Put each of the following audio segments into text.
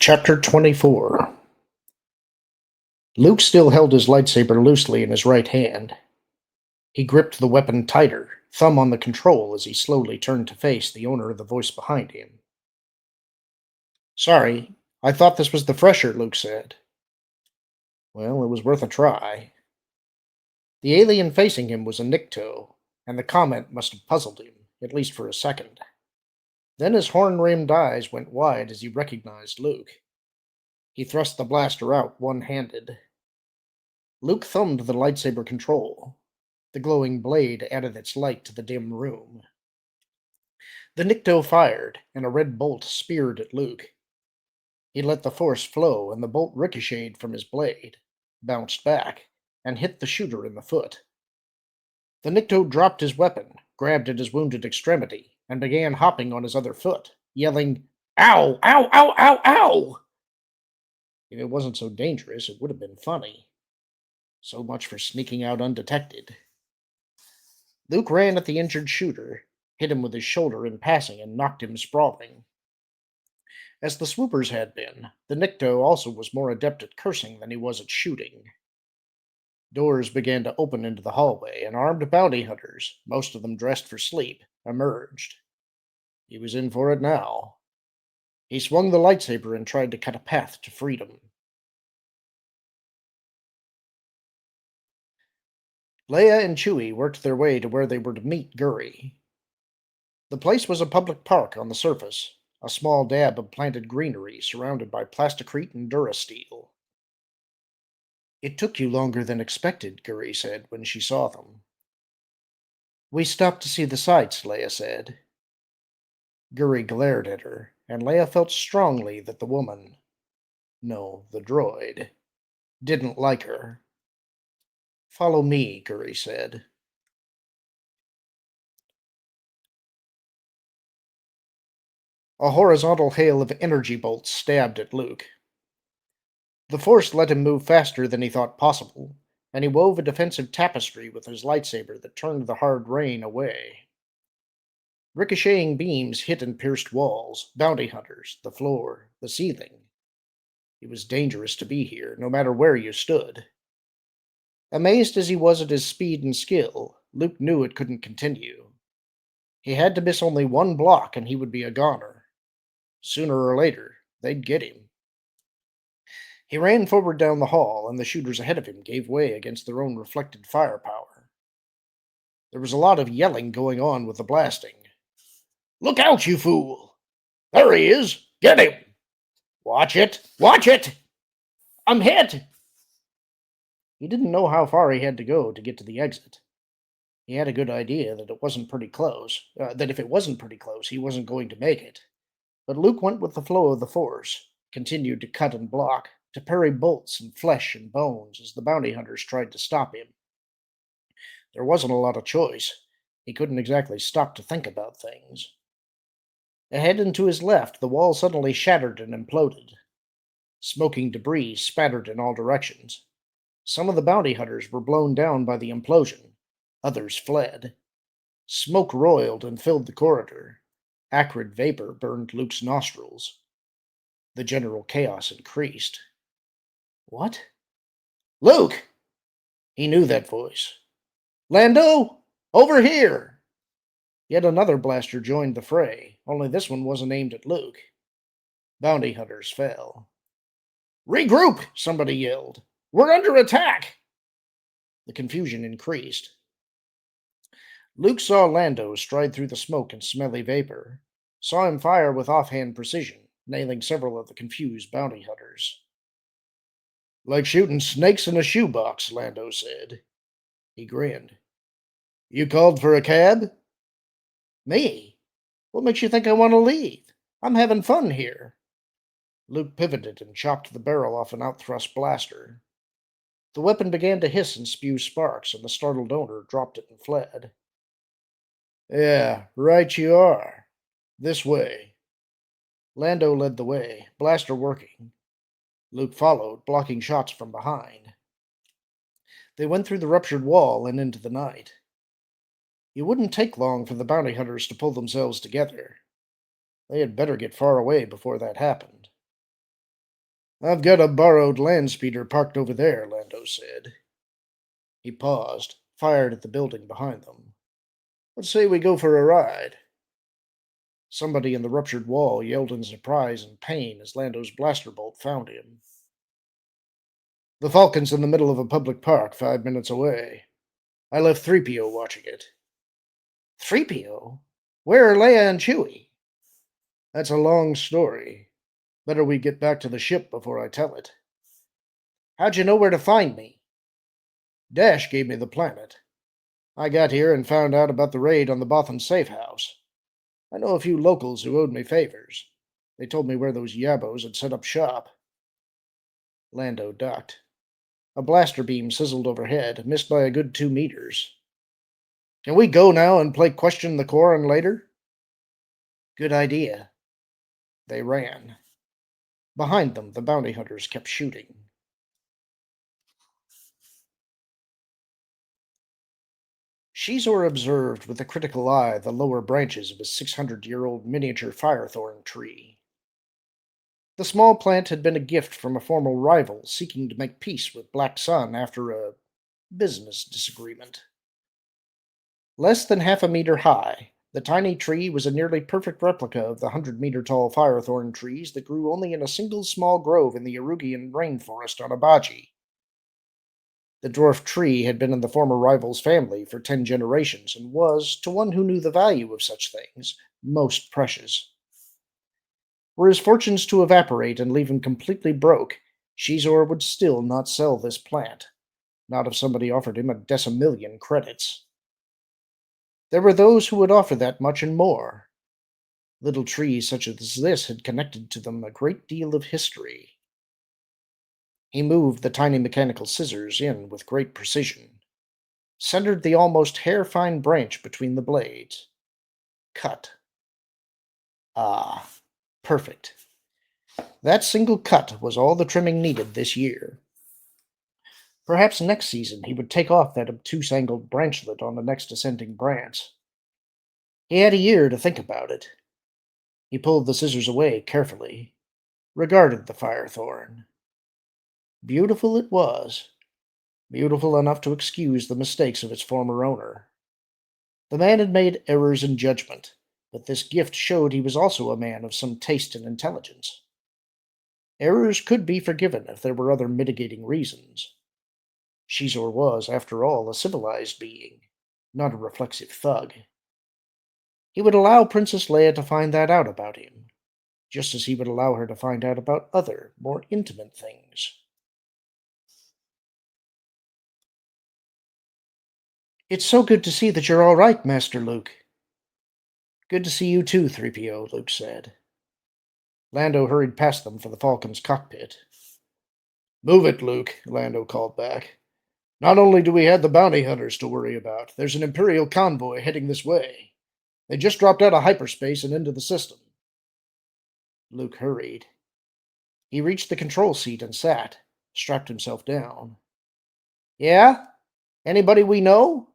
Chapter 24. Luke still held his lightsaber loosely in his right hand. He gripped the weapon tighter, thumb on the control as he slowly turned to face the owner of the voice behind him. "Sorry, I thought this was the fresher," Luke said. Well, it was worth a try. The alien facing him was a Nikto, and the comment must have puzzled him, at least for a second. Then his horn-rimmed eyes went wide as he recognized Luke. He thrust the blaster out one-handed. Luke thumbed the lightsaber control. The glowing blade added its light to the dim room. The Nikto fired, and a red bolt speared at Luke. He let the force flow, and the bolt ricocheted from his blade, bounced back, and hit the shooter in the foot. The Nikto dropped his weapon, grabbed at his wounded extremity, and began hopping on his other foot, yelling, "Ow! Ow! Ow! Ow! Ow!" If it wasn't so dangerous, it would have been funny. So much for sneaking out undetected. Luke ran at the injured shooter, hit him with his shoulder in passing, and knocked him sprawling. As the swoopers had been, the Nikto also was more adept at cursing than he was at shooting. Doors began to open into the hallway, and armed bounty hunters, most of them dressed for sleep, emerged. He was in for it now. He swung the lightsaber and tried to cut a path to freedom. Leia and Chewie worked their way to where they were to meet Guri. The place was a public park on the surface, a small dab of planted greenery surrounded by plasticrete and durasteel. "It took you longer than expected," Guri said when she saw them. "We stopped to see the sights," Leia said. Guri glared at her, and Leia felt strongly that the woman, no, the droid, didn't like her. "Follow me," Guri said. A horizontal hail of energy bolts stabbed at Luke. The Force let him move faster than he thought possible, and he wove a defensive tapestry with his lightsaber that turned the hard rain away. Ricocheting beams hit and pierced walls, bounty hunters, the floor, the ceiling. It was dangerous to be here, no matter where you stood. Amazed as he was at his speed and skill, Luke knew it couldn't continue. He had to miss only one block and he would be a goner. Sooner or later, they'd get him. He ran forward down the hall, and the shooters ahead of him gave way against their own reflected firepower. There was a lot of yelling going on with the blasting. "Look out, you fool! There he is! Get him! Watch it! Watch it! I'm hit!" He didn't know how far he had to go to get to the exit. He had a good idea that it wasn't pretty close, that if it wasn't pretty close, he wasn't going to make it. But Luke went with the flow of the Force, continued to cut and block, to parry bolts and flesh and bones as the bounty hunters tried to stop him. There wasn't a lot of choice. He couldn't exactly stop to think about things. Ahead and to his left, the wall suddenly shattered and imploded. Smoking debris spattered in all directions. Some of the bounty hunters were blown down by the implosion. Others fled. Smoke roiled and filled the corridor. Acrid vapor burned Luke's nostrils. The general chaos increased. What? "Luke!" He knew that voice. "Lando! Over here!" Yet another blaster joined the fray, only this one wasn't aimed at Luke. Bounty hunters fell. "Regroup!" somebody yelled. "We're under attack!" The confusion increased. Luke saw Lando stride through the smoke and smelly vapor, saw him fire with offhand precision, nailing several of the confused bounty hunters. "Like shooting snakes in a shoebox," Lando said. He grinned. "You called for a cab?" "Me? What makes you think I want to leave? I'm having fun here." Luke pivoted and chopped the barrel off an outthrust blaster. The weapon began to hiss and spew sparks, and the startled owner dropped it and fled. "Yeah, right you are. This way." Lando led the way, blaster working. Luke followed, blocking shots from behind. They went through the ruptured wall and into the night. It wouldn't take long for the bounty hunters to pull themselves together. They had better get far away before that happened. I've got a borrowed land speeder parked over there, Lando said. He paused, fired at the building behind them. Let's say we go for a ride. Somebody in the ruptured wall yelled in surprise and pain as Lando's blaster bolt found him. The Falcon's in the middle of a public park 5 minutes away. I left 3PO watching it. 3PO? Where are Leia and Chewie? That's a long story. Better we get back to the ship before I tell it. How'd you know where to find me? Dash gave me the planet. I got here and found out about the raid on the Bothan safe house. I know a few locals who owed me favors. They told me where those yabos had set up shop. Lando ducked. A blaster beam sizzled overhead, missed by a good 2 meters. Can we go now and play Question the Koran later? Good idea. They ran. Behind them, the bounty hunters kept shooting. Xizor observed with a critical eye the lower branches of a 600-year-old miniature firethorn tree. The small plant had been a gift from a former rival seeking to make peace with Black Sun after a business disagreement. Less than half a meter high, the tiny tree was a nearly perfect replica of the 100-meter tall firethorn trees that grew only in a single small grove in the Erugian rainforest on Abaji. The dwarf tree had been in the former rival's family for 10 generations and was, to one who knew the value of such things, most precious. Were his fortunes to evaporate and leave him completely broke, Xizor would still not sell this plant, not if somebody offered him a decimillion credits. There were those who would offer that much and more. Little trees such as this had connected to them a great deal of history. He moved the tiny mechanical scissors in with great precision, centered the almost hair-fine branch between the blades. Cut. Ah, perfect. That single cut was all the trimming needed this year. Perhaps next season he would take off that obtuse angled branchlet on the next ascending branch. He had a year to think about it. He pulled the scissors away carefully, regarded the firethorn. Beautiful it was, beautiful enough to excuse the mistakes of its former owner. The man had made errors in judgment, but this gift showed he was also a man of some taste and intelligence. Errors could be forgiven if there were other mitigating reasons. Xizor was, after all, a civilized being, not a reflexive thug. He would allow Princess Leia to find that out about him, just as he would allow her to find out about other, more intimate things. It's so good to see that you're all right, Master Luke. Good to see you too, 3PO, Luke said. Lando hurried past them for the Falcon's cockpit. Move it, Luke, Lando called back. Not only do we have the bounty hunters to worry about, there's an Imperial convoy heading this way. They just dropped out of hyperspace and into the system. Luke hurried. He reached the control seat and sat, strapped himself down. Yeah? Anybody we know?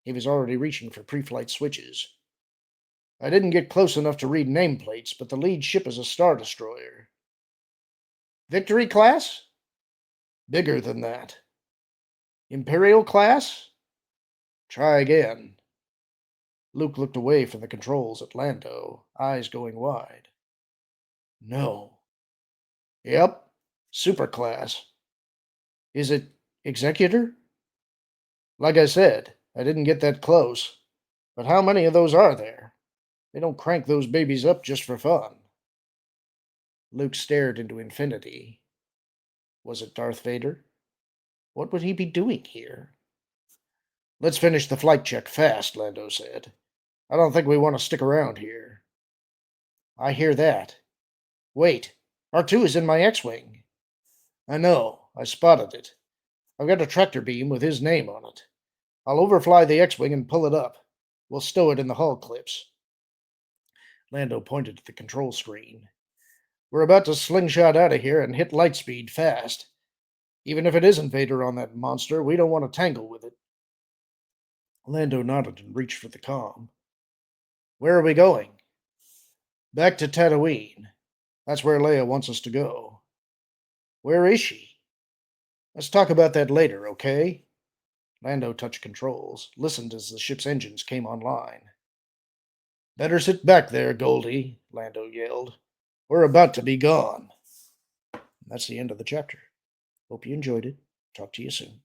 He was already reaching for pre-flight switches. I didn't get close enough to read nameplates, but the lead ship is a Star Destroyer. Victory class? Bigger than that. Imperial class? Try again. Luke looked away from the controls at Lando, eyes going wide. No. Yep, superclass. Is it Executor? Like I said, I didn't get that close. But how many of those are there? They don't crank those babies up just for fun. Luke stared into infinity. Was it Darth Vader? What would he be doing here? Let's finish the flight check fast, Lando said. I don't think we want to stick around here. I hear that. Wait, R2 is in my X-Wing. I know, I spotted it. I've got a tractor beam with his name on it. I'll overfly the X-Wing and pull it up. We'll stow it in the hull clips. Lando pointed to the control screen. We're about to slingshot out of here and hit light speed fast. Even if it isn't Vader on that monster, we don't want to tangle with it. Lando nodded and reached for the comm. Where are we going? Back to Tatooine. That's where Leia wants us to go. Where is she? Let's talk about that later, okay? Lando touched controls, listened as the ship's engines came online. Better sit back there, Goldie, Lando yelled. We're about to be gone. That's the end of the chapter. Hope you enjoyed it. Talk to you soon.